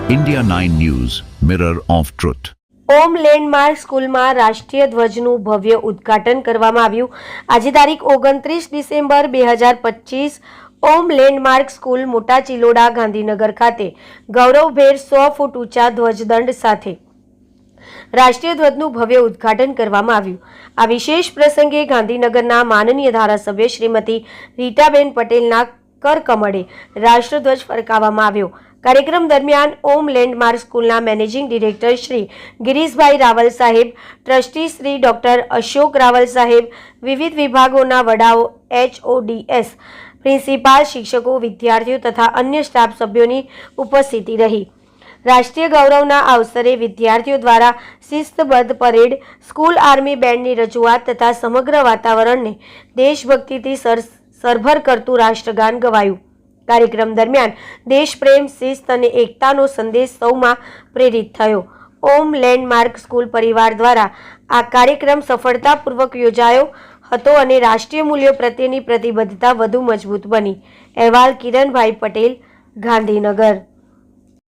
India 9 News, Mirror of Truth. Om landmark સ્કૂલમાં રાષ્ટ્રીય ધ્વજનું ભવ્ય ઉદ્ઘાટન કરવામાં આવ્યું। આજે તારીખ 29 ડિસેમ્બર 2025 ઓમ લેન્ડમાર્ક સ્કૂલ મોટા ચિલોડા ગાંધીનગર ખાતે ગૌરવભેર 100 ફૂટ ઊંચા ધ્વજદંડ સાથે રાષ્ટ્રીય ધ્વજનું ભવ્ય ઉદ્ઘાટન કરવામાં આવ્યું। આ વિશેષ પ્રસંગે ગાંધીનગરના માનનીય ધારાસભ્ય શ્રીમતી રીટાબેન પટેલના કરકમળે રાષ્ટ્રધ્વજ ફરકાવવામાં આવ્યો। कार्यक्रम दरमियान ओम लैंडमार्क स्कूलना मैनेजिंग डिरेक्टर श्री गिरीशभाई रावल साहेब, ट्रस्टी श्री डॉक्टर अशोक रावल साहेब, विविध विभागों वडाओ, HODS, प्रिंसिपाल, शिक्षकों, विद्यार्थियों तथा अन्य स्टाफ सभ्यों की उपस्थिति रही। राष्ट्रीय गौरवना अवसरे विद्यार्थियों द्वारा शिस्तबद्ध परेड, स्कूल आर्मी बेंडनी रजूआत तथा समग्र वातावरण ने देशभक्ति सरभर करतु राष्ट्रगान गवायुं। कार्यक्रम दरमियान देश प्रेम, शिस्त और एकतानो संदेश सौमां प्रेरित थयो। ओम लैंडमार्क स्कूल परिवार द्वारा आ कार्यक्रम सफलतापूर्वक योजायो हतो अने राष्ट्रीय मूल्यों प्रत्येनी प्रतिबद्धता वधु मजबूत बनी। अहेवाल किरणभाई पटेल, गांधीनगर।